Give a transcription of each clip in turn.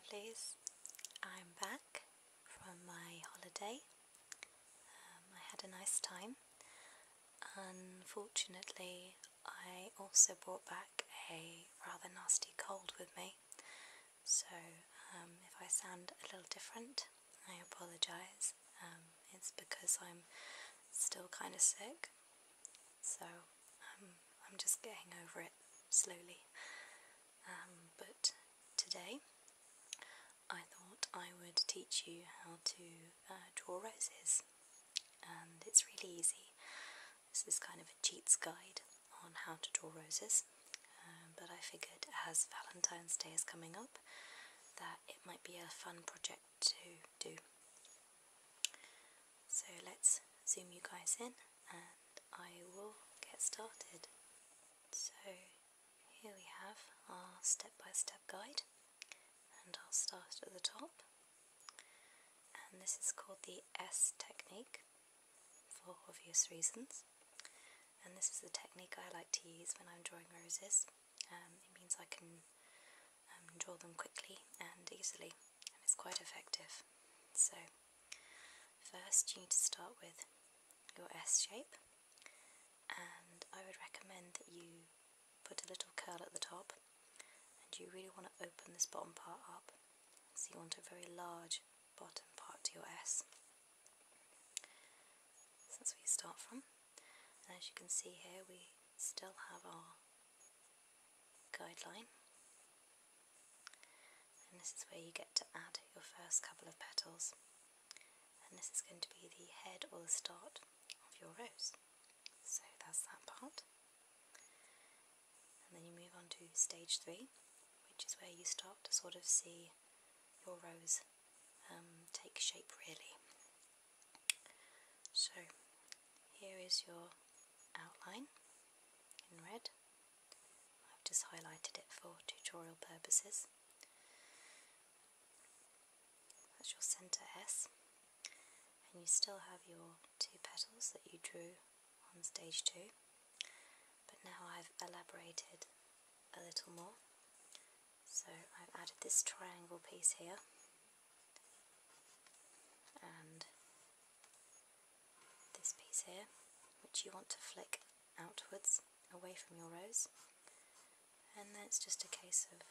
lovelies, I'm back from my holiday. I had a nice time. Unfortunately, I also brought back a rather nasty cold with me, so if I sound a little different, I apologise. It's because I'm still kind of sick, so I'm just getting over it slowly. But today I thought I would teach you how to draw roses, and it's really easy. This is kind of a cheats guide on how to draw roses, but I figured as Valentine's Day is coming up that it might be a fun project to do. So let's zoom you guys in and I will get started. So here we have our step-by-step guide, and I'll start at the top, and this is called the S technique for obvious reasons, and this is the technique I like to use when I'm drawing roses. It means I can draw them quickly and easily, and it's quite effective. So first you need to start with your S shape, and I would recommend that you put a little curl at the top, and you really want to open this bottom part up, so you want a very large bottom part to your S. So that's where you start from, and as you can see here we still have our guideline, and this is where you get to add your first couple of petals, and this is going to be the head or the start of your rose. So that's that part. And then you move on to stage 3, which is where you start to sort of see your rose take shape really. So here is your outline in red. I've just highlighted it for tutorial purposes. That's your centre S, and you still have your 2 petals that you drew on stage 2. But now I've elaborated a little more, so I've added this triangle piece here, and this piece here, which you want to flick outwards away from your rose, and then it's just a case of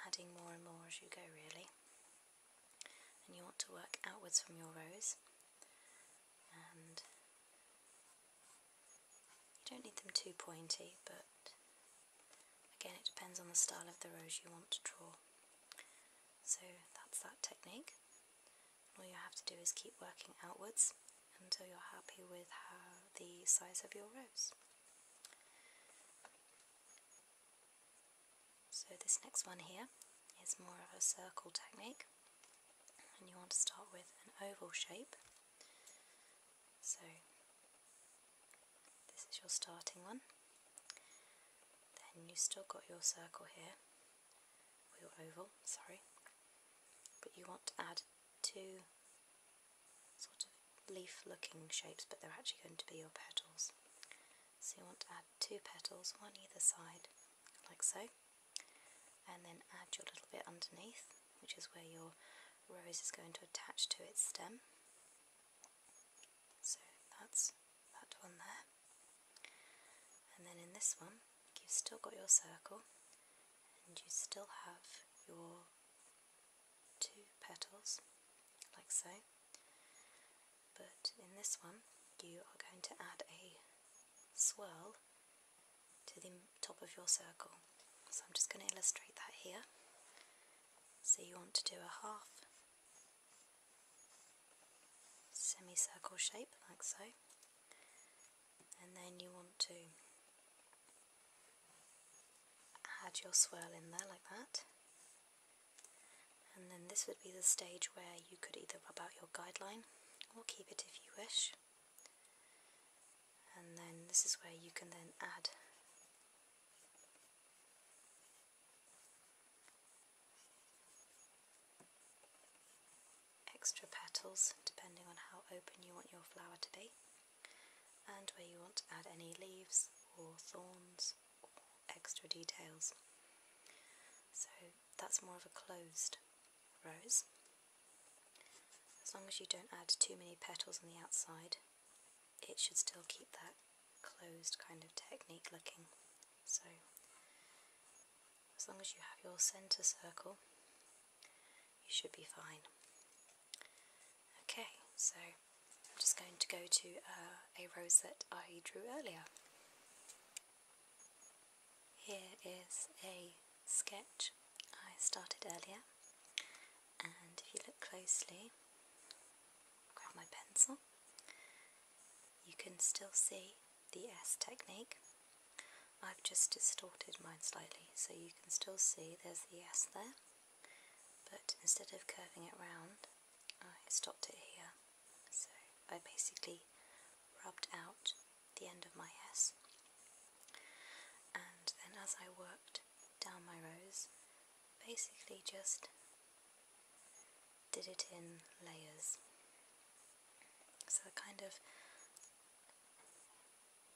adding more and more as you go really. And you want to work outwards from your rose, and you don't need them too pointy, but again it depends on the style of the rose you want to draw. So that's that technique. All you have to do is keep working outwards until you're happy with the size of your rose. So this next one here is more of a circle technique, and you want to start with an oval shape. So this is your starting one. Then you still got your circle here, or your oval, sorry, but you want to add 2 sort of leaf looking shapes, but they're actually going to be your petals. So you want to add 2 petals, one either side, like so, and then add your little bit underneath, which is where your rose is going to attach to its stem. So that's that one there. And then in this one you've still got your circle, and you still have your 2 petals, like so, but in this one you are going to add a swirl to the top of your circle. So I'm just going to illustrate that here. So you want to do a half semicircle shape, like so, and then you want to add your swirl in there like that, and then this would be the stage where you could either rub out your guideline or keep it if you wish, and then this is where you can then add extra petals depending on how open you want your flower to be, and where you want to add any leaves or thorns or extra details. So that's more of a closed rose. As long as you don't add too many petals on the outside, it should still keep that closed kind of technique looking. So as long as you have your centre circle, you should be fine. Okay, so I'm just going to go to a rose that I drew earlier. Here is a sketch I started earlier, and if you look closely, grab my pencil, you can still see the S technique. I've just distorted mine slightly, so you can still see there's the S there, but instead of curving it round, I stopped it here. So I basically rubbed out the end of my S, and then as I worked down my rose, basically just did it in layers. So I kind of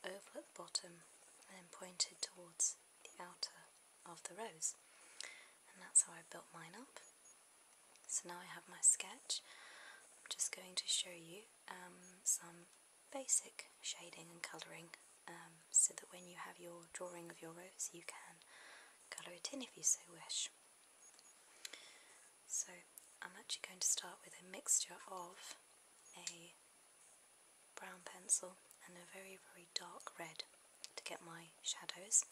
oval at the bottom and then pointed towards the outer of the rose, and that's how I built mine up. So now I have my sketch. I'm just going to show you some basic shading and colouring, so that when you have your drawing of your rose you can colour it in if you so wish. So I'm actually going to start with a mixture of a brown pencil and a very, very dark red to get my shadows.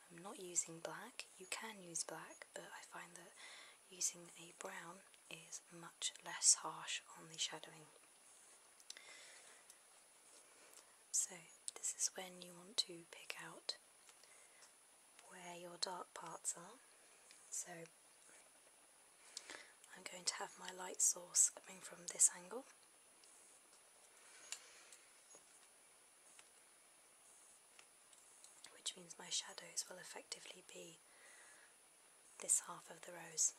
I'm not using black. You can use black, but I find that using a brown is much less harsh on the shadowing. So this is when you want to pick out where your dark parts are. So I'm going to have my light source coming from this angle, which means my shadows will effectively be this half of the rose.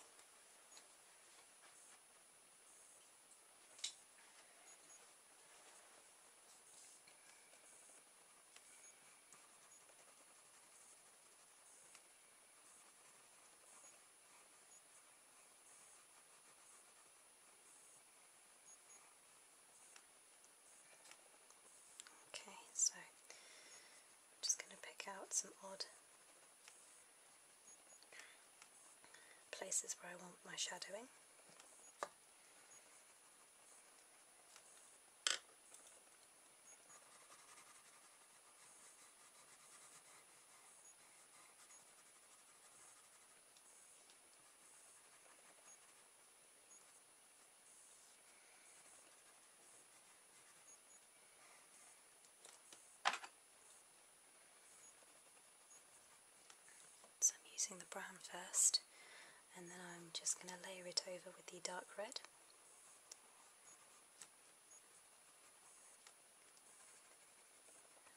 Okay, so I'm just going to pick out some odd places where I want my shadowing. So I'm using the brown first, and then I'm just going to layer it over with the dark red.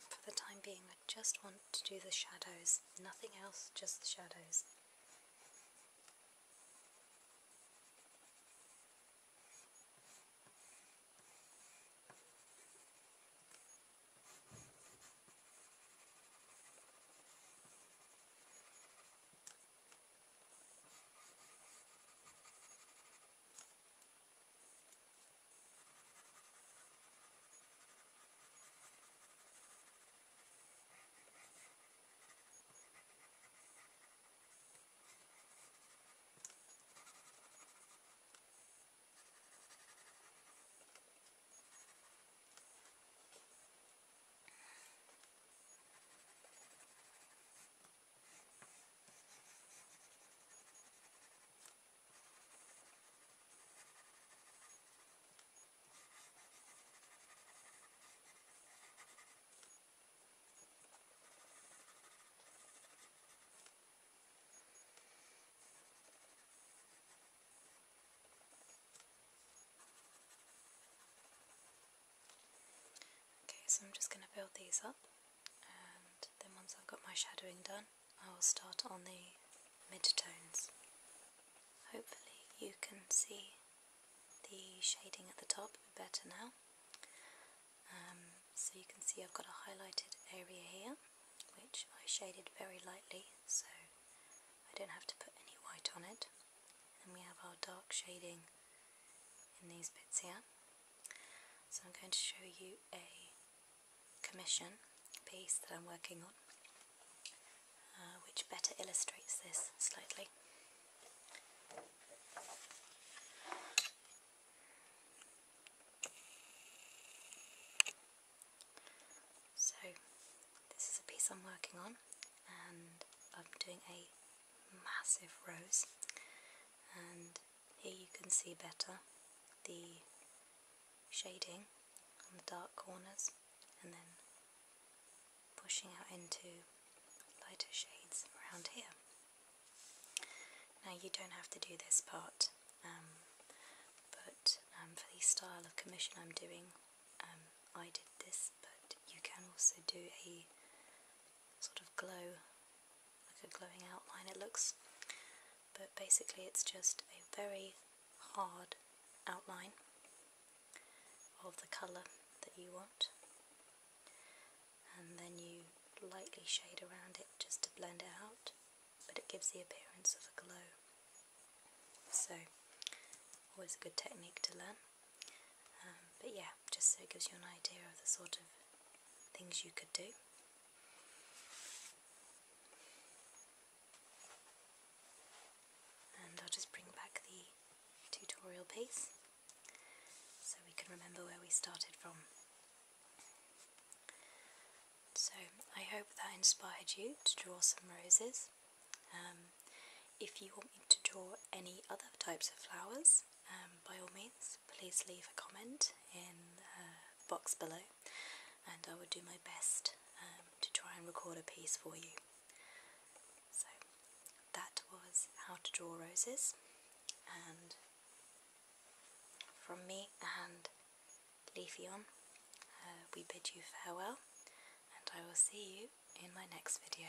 For the time being, I just want to do the shadows, nothing else, just the shadows. Okay, so I'm just going to build these up, and then once I've got my shadowing done, I will start on the mid-tones. Hopefully you can see the shading at the top a bit better now. So you can see I've got a highlighted area here, which I shaded very lightly, so I don't have to put any white on it. and we have our dark shading in these bits here. So I'm going to show you a commission piece that I'm working on, which better illustrates this slightly. So this is a piece I'm working on, and I'm doing a massive rose, and here you can see better the shading on the dark corners and then pushing out into lighter shades around here. Now you don't have to do this part, but for the style of commission I'm doing, I did this, but you can also do a sort of glow, like a glowing outline it looks, but basically it's just a very hard outline of the colour that you want, and then you lightly shade around it just to blend it out, but it gives the appearance of a glow. So always a good technique to learn, but yeah, just so it gives you an idea of the sort of things you could do. And I'll just bring back the tutorial piece so we can remember where we started from. So I hope that inspired you to draw some roses. If you want me to draw any other types of flowers, by all means please leave a comment in the box below, and I will do my best to try and record a piece for you. So that was how to draw roses, and from me and Leafeon, we bid you farewell, and I will see you in my next video.